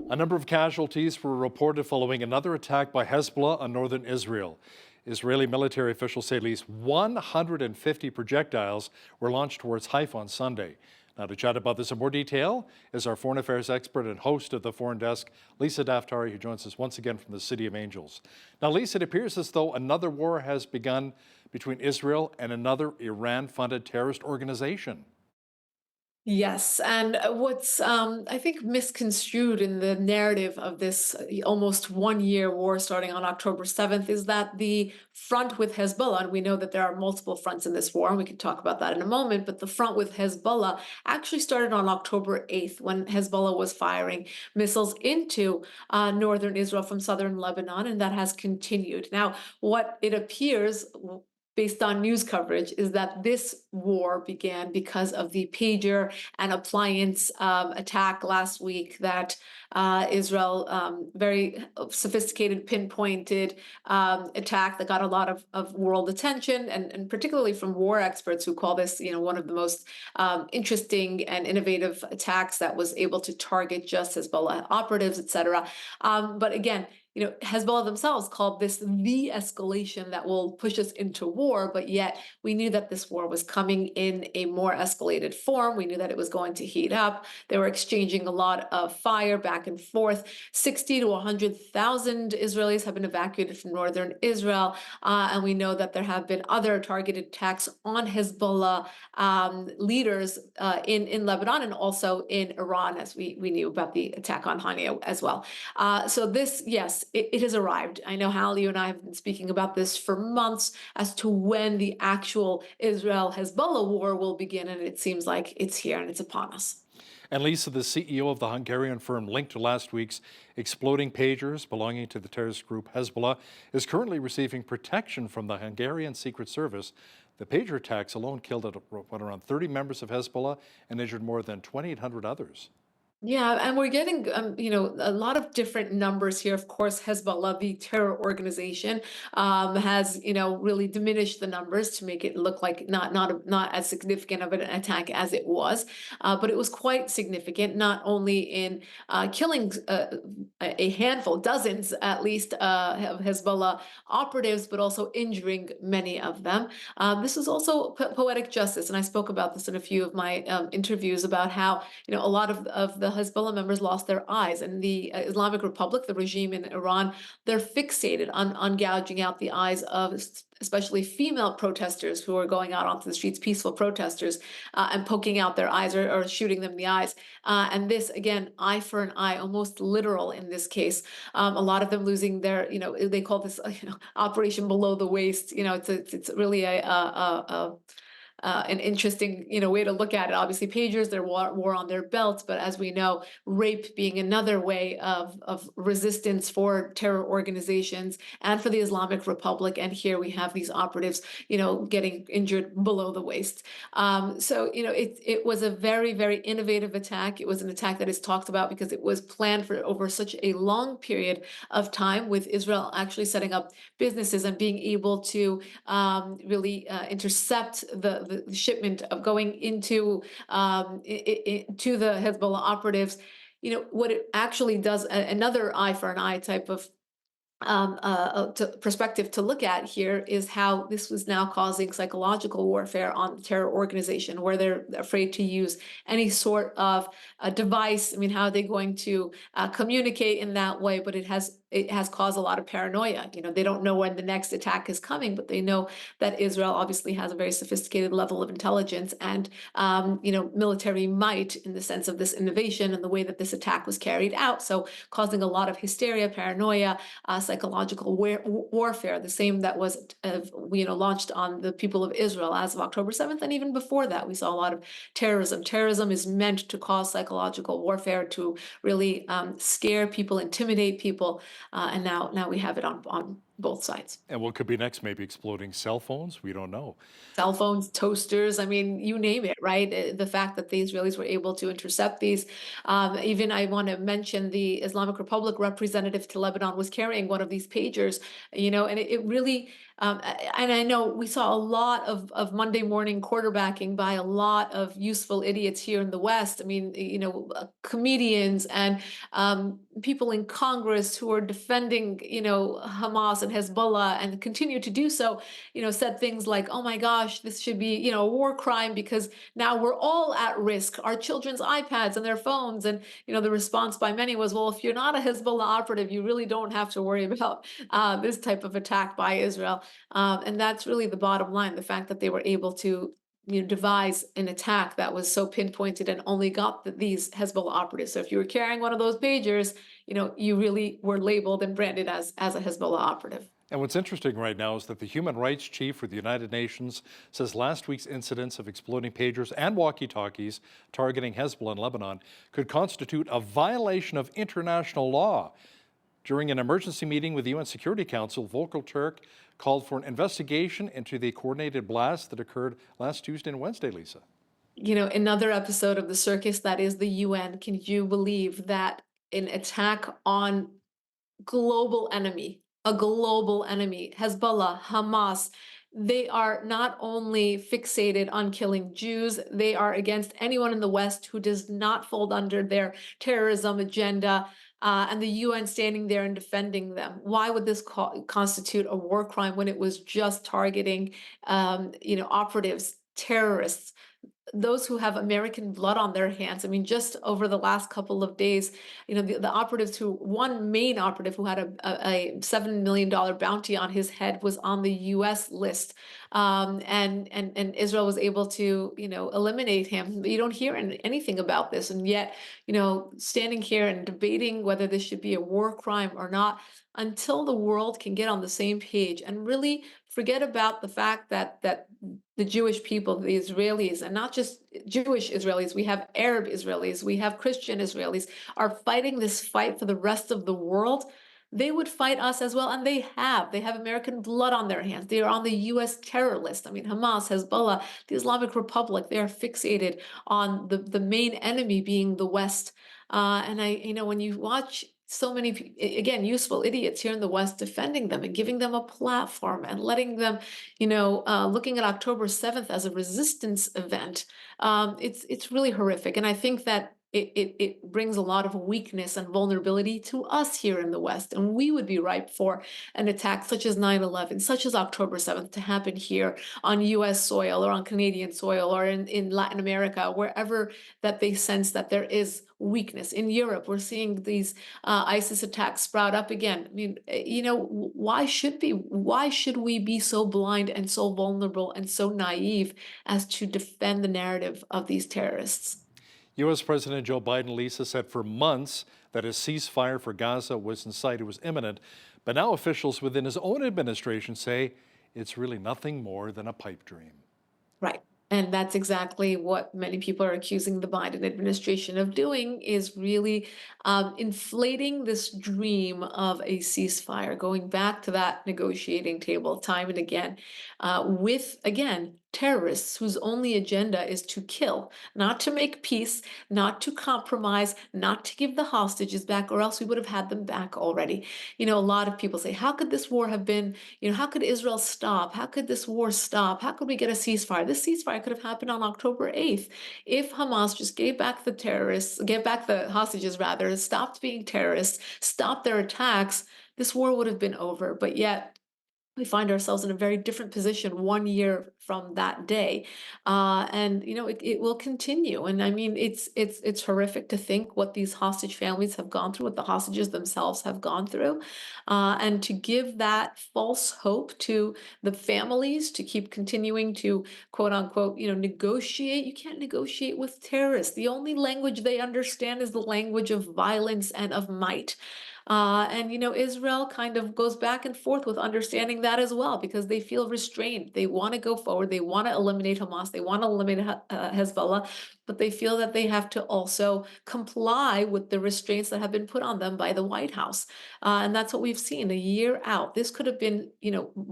A number of casualties were reported following another attack by Hezbollah on northern Israel. Israeli military officials say at least 150 projectiles were launched towards Haifa on Sunday. Now, to chat about this in more detail is our foreign affairs expert and host of the Foreign Desk, Lisa Daftari, who joins us once again from the City of Angels. Now, Lisa, it appears as though another war has begun between Israel and another Iran-funded terrorist organization. Yes, and what's I think misconstrued in the narrative of this almost 1 year war starting on October 7th is that the front with Hezbollah, and we know that there are multiple fronts in this war, and we can talk about that in a moment, but the front with Hezbollah actually started on October 8th when Hezbollah was firing missiles into northern Israel from southern Lebanon, and that has continued. Now, what it appears based on news coverage, is that this war began because of the pager and appliance attack last week that Israel, very sophisticated, pinpointed attack that got a lot of world attention, and particularly from war experts who call this, one of the most interesting and innovative attacks that was able to target just Hezbollah operatives, etc. But again, Hezbollah themselves called this the escalation that will push us into war, but yet we knew that this war was coming in a more escalated form. We knew that it was going to heat up. They were exchanging a lot of fire back and forth. 60 to 100,000 Israelis have been evacuated from northern Israel, and we know that there have been other targeted attacks on Hezbollah leaders in Lebanon and also in Iran, as we knew about the attack on Hania as well. So this, yes, it has arrived. I know, Hal, you and I have been speaking about this for months as to when the actual Israel-Hezbollah war will begin, and it seems like it's here and it's upon us. And Lisa, the CEO of the Hungarian firm linked to last week's exploding pagers belonging to the terrorist group Hezbollah, is currently receiving protection from the Hungarian Secret Service. The pager attacks alone killed around 30 members of Hezbollah and injured more than 2,800 others. Yeah, and we're getting, a lot of different numbers here. Of course, Hezbollah, the terror organization, has, really diminished the numbers to make it look like not as significant of an attack as it was. But it was quite significant, not only in killing a handful, dozens at least, of Hezbollah operatives, but also injuring many of them. This is also poetic justice, and I spoke about this in a few of my interviews about how, a lot of the Hezbollah members lost their eyes, and the Islamic Republic, the regime in Iran, they're fixated on gouging out the eyes of especially female protesters who are going out onto the streets, peaceful protesters, and poking out their eyes or shooting them in the eyes. And this, again, eye for an eye, almost literal in this case. A lot of them losing their, they call this, operation below the waist. It's really an interesting, way to look at it. Obviously, pagers, they're war on their belts, but as we know, rape being another way of resistance for terror organizations and for the Islamic Republic. And here we have these operatives, getting injured below the waist. So, it was a very, very innovative attack. It was an attack that is talked about because it was planned for over such a long period of time, with Israel actually setting up businesses and being able to really intercept the shipment of going into to the Hezbollah operatives. What it actually does, another eye for an eye type of perspective to look at here, is how this was now causing psychological warfare on the terror organization, where they're afraid to use any sort of a device. I mean, how are they going to communicate in that way? But it has caused a lot of paranoia. They don't know when the next attack is coming, but they know that Israel obviously has a very sophisticated level of intelligence and, military might in the sense of this innovation and the way that this attack was carried out. So causing a lot of hysteria, paranoia, psychological warfare, the same that was, launched on the people of Israel as of October 7th. And even before that, we saw a lot of terrorism. Terrorism is meant to cause psychological warfare, to really scare people, intimidate people. And now we have it on both sides. And what could be next? Maybe exploding cell phones? We don't know. Cell phones, toasters, I mean, you name it, right? The fact that the Israelis were able to intercept these. Even I want to mention the Islamic Republic representative to Lebanon was carrying one of these pagers, and it really, and I know we saw a lot of Monday morning quarterbacking by a lot of useful idiots here in the West. I mean, comedians and people in Congress who are defending, Hamas and Hezbollah and continue to do so, said things like, oh my gosh, this should be, a war crime because now we're all at risk, our children's iPads and their phones. And, the response by many was, well, if you're not a Hezbollah operative, you really don't have to worry about this type of attack by Israel. And that's really the bottom line, the fact that they were able to devise an attack that was so pinpointed and only got these Hezbollah operatives. So if you were carrying one of those pagers, you really were labeled and branded as a Hezbollah operative. And what's interesting right now is that the human rights chief for the United Nations says last week's incidents of exploding pagers and walkie-talkies targeting Hezbollah in Lebanon could constitute a violation of international law. During an emergency meeting with the UN Security Council, Volker Turk called for an investigation into the coordinated blast that occurred last Tuesday and Wednesday, Lisa. Another episode of the circus that is the UN. Can you believe that an attack on a global enemy, Hezbollah, Hamas, they are not only fixated on killing Jews, they are against anyone in the West who does not fold under their terrorism agenda, and the UN standing there and defending them. Why would this constitute a war crime when it was just targeting, operatives, terrorists? Those who have American blood on their hands. I mean, just over the last couple of days, the operatives one main operative who had a $7 million bounty on his head was on the US list. And Israel was able to, eliminate him. You don't hear anything about this. And yet, standing here and debating whether this should be a war crime or not, until the world can get on the same page and really forget about the fact that the Jewish people, the Israelis, and not just Jewish Israelis, we have Arab Israelis, we have Christian Israelis, are fighting this fight for the rest of the world. They would fight us as well, and they have. They have American blood on their hands. They are on the US terror list. I mean, Hamas, Hezbollah, the Islamic Republic, they are fixated on the main enemy being the West. When you watch so many, again, useful idiots here in the West defending them and giving them a platform and letting them, looking at October 7th as a resistance event, it's really horrific. And I think that it brings a lot of weakness and vulnerability to us here in the West. And we would be ripe for an attack such as 9/11, such as October 7th to happen here on US soil or on Canadian soil or in Latin America, wherever that they sense that there is weakness. In Europe, we're seeing these ISIS attacks sprout up again. I mean, why should we be so blind and so vulnerable and so naive as to defend the narrative of these terrorists? U.S. President Joe Biden, Lisa, said for months that a ceasefire for Gaza was in sight, it was imminent. But now officials within his own administration say it's really nothing more than a pipe dream. Right. And that's exactly what many people are accusing the Biden administration of doing, is really inflating this dream of a ceasefire, going back to that negotiating table time and again, with, again, terrorists whose only agenda is to kill, not to make peace, not to compromise, not to give the hostages back, or else we would have had them back already. A lot of people say, how could this war have been, how could Israel stop? How could this war stop? How could we get a ceasefire? This ceasefire could have happened on October 8th if Hamas just gave back the hostages rather, stopped being terrorists, stopped their attacks. This war would have been over. But yet, we find ourselves in a very different position 1 year from that day, and it will continue. And I mean, it's horrific to think what these hostage families have gone through, what the hostages themselves have gone through, and to give that false hope to the families to keep continuing to quote unquote, negotiate. You can't negotiate with terrorists. The only language they understand is the language of violence and of might. Israel kind of goes back and forth with understanding that as well, because they feel restrained. They want to go forward. They want to eliminate Hamas. They want to eliminate Hezbollah. but they feel that they have to also comply with the restraints that have been put on them by the White House. And that's what we've seen a year out. This could have been,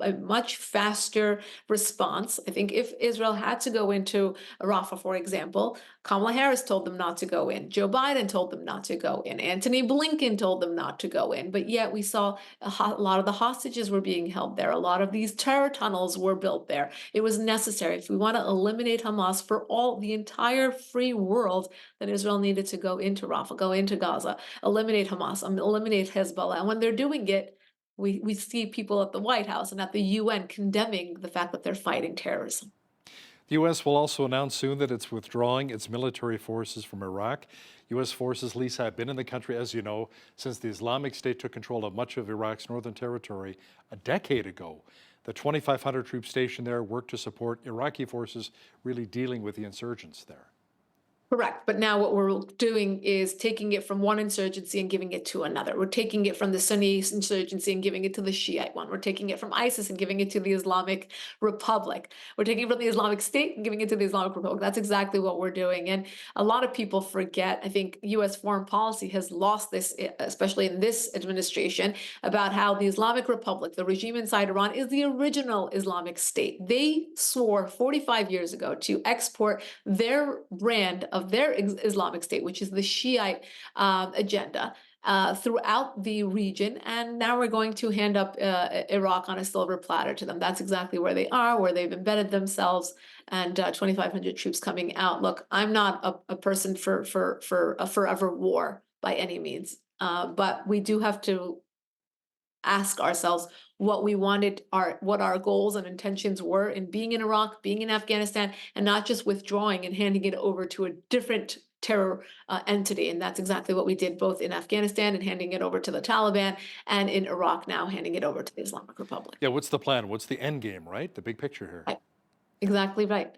a much faster response. I think if Israel had to go into Rafah, for example, Kamala Harris told them not to go in. Joe Biden told them not to go in. Antony Blinken told them not to go in. But yet we saw a lot of the hostages were being held there. A lot of these terror tunnels were built there. It was necessary. If we want to eliminate Hamas for all the entire free world, then Israel needed to go into Rafah, go into Gaza, eliminate Hamas, eliminate Hezbollah. And when they're doing it, we see people at the White House and at the UN condemning the fact that they're fighting terrorism. The U.S. will also announce soon that it's withdrawing its military forces from Iraq. U.S. forces, Lisa, have been in the country, as you know, since the Islamic State took control of much of Iraq's northern territory a decade ago. The 2,500 troops stationed there work to support Iraqi forces really dealing with the insurgents there. Correct. But now what we're doing is taking it from one insurgency and giving it to another. We're taking it from the Sunni insurgency and giving it to the Shiite one. We're taking it from ISIS and giving it to the Islamic Republic. We're taking it from the Islamic State and giving it to the Islamic Republic. That's exactly what we're doing. And a lot of people forget, I think US foreign policy has lost this, especially in this administration, about how the Islamic Republic, the regime inside Iran, is the original Islamic State. They swore 45 years ago to export their brand of their Islamic State, which is the Shiite agenda, throughout the region. And now we're going to hand up Iraq on a silver platter to them. That's exactly where they are, where they've embedded themselves, and 2,500 troops coming out. Look, I'm not a person for a forever war by any means, but we do have to ask ourselves what we wanted, what our goals and intentions were in being in Iraq, being in Afghanistan, and not just withdrawing and handing it over to a different terror entity. And that's exactly what we did both in Afghanistan and handing it over to the Taliban, and in Iraq now handing it over to the Islamic Republic. Yeah, what's the plan? What's the end game, right? The big picture here. Right. Exactly right.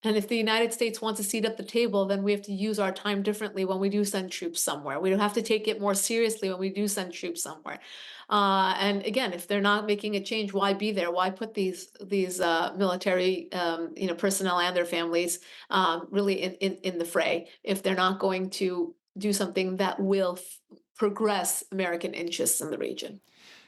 And if the United States wants a seat at the table, then we have to use our time differently when we do send troops somewhere. We don't have to take it more seriously when we do send troops somewhere. And again, if they're not making a change, why be there? Why put these military personnel and their families really in the fray if they're not going to do something that will progress American interests in the region?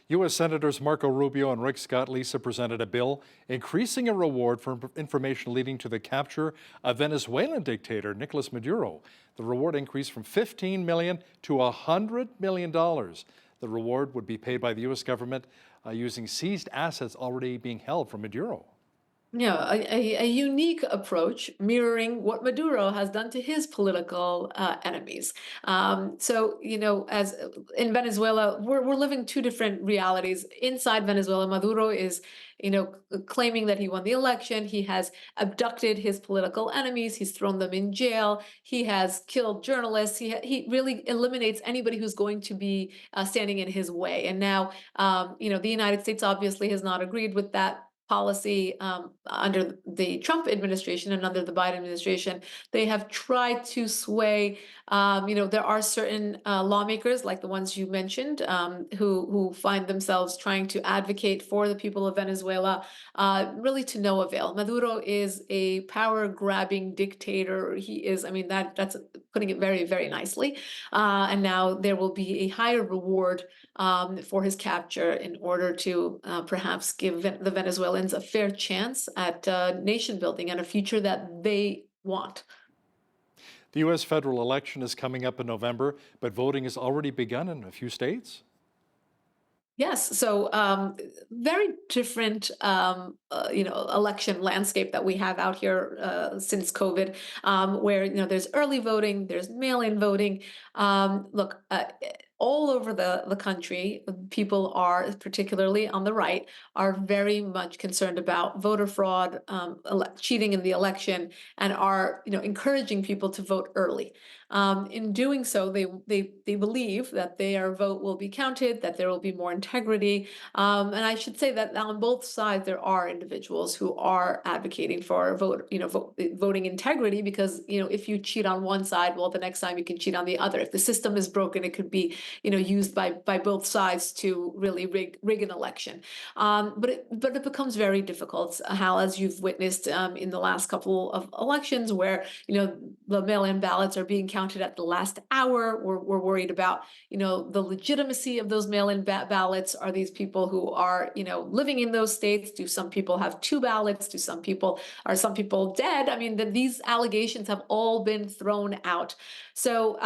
U.S. Senators Marco Rubio and Rick Scott, Lisa, presented a bill increasing a reward for information leading to the capture of Venezuelan dictator Nicolas Maduro. The reward increased from $15 million to $100 million. The reward would be paid by the U.S. government using seized assets already being held from Maduro. Yeah, a unique approach mirroring what Maduro has done to his political enemies. So, as in Venezuela, we're living two different realities. Inside Venezuela, Maduro is, claiming that he won the election. He has abducted his political enemies. He's thrown them in jail. He has killed journalists. He really eliminates anybody who's going to be standing in his way. And now, the United States obviously has not agreed with that policy under the Trump administration and under the Biden administration. They have tried to sway. There are certain lawmakers, like the ones you mentioned, who find themselves trying to advocate for the people of Venezuela, really to no avail. Maduro is a power-grabbing dictator. He is. I mean, that's putting it very, very nicely. And now there will be a higher reward for his capture in order to perhaps give the Venezuelans a fair chance at nation building and a future that they want. The U.S. federal election is coming up in November, but voting has already begun in a few states. Yes, so very different, election landscape that we have out here since COVID, where there's early voting, there's mail-in voting. Look, all over the country, people are, particularly on the right, are very much concerned about voter fraud, cheating in the election, and are encouraging people to vote early. In doing so, they believe that their vote will be counted, that there will be more integrity. And I should say that on both sides, there are individuals who are advocating for voting integrity, because, if you cheat on one side, well, the next time you can cheat on the other. If the system is broken, it could be, used by both sides to really rig an election. But it becomes very difficult, Hal, as you've witnessed in the last couple of elections, where the mail-in ballots are being counted at the last hour. We're worried about the legitimacy of those mail-in ballots. Are these people who are living in those states? Do some people have two ballots? Are some people dead? I mean, these allegations have all been thrown out. So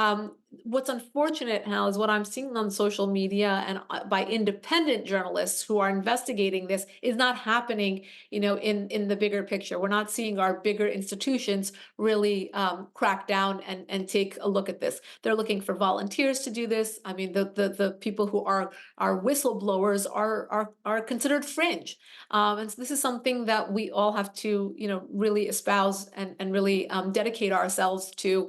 what's unfortunate, Hal, is what I'm seeing on social media and by independent journalists who are investigating this is not happening, in the bigger picture. We're not seeing our bigger institutions really crack down and take a look at this. They're looking for volunteers to do this. I mean, the people who are whistleblowers are considered fringe. And so this is something that we all have to, really espouse and really dedicate ourselves to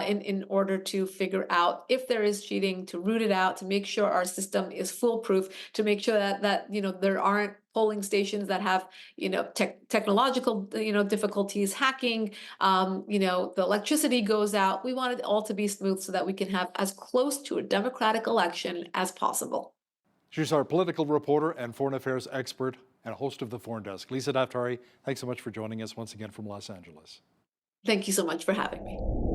in order to figure out if there is cheating, to root it out, to make sure our system is foolproof, to make sure that there aren't polling stations that have technological difficulties, hacking, the electricity goes out. We want it all to be smooth so that we can have as close to a democratic election as possible. She's our political reporter and foreign affairs expert and host of the Foreign Desk. Lisa Daftari, thanks so much for joining us once again from Los Angeles. Thank you so much for having me.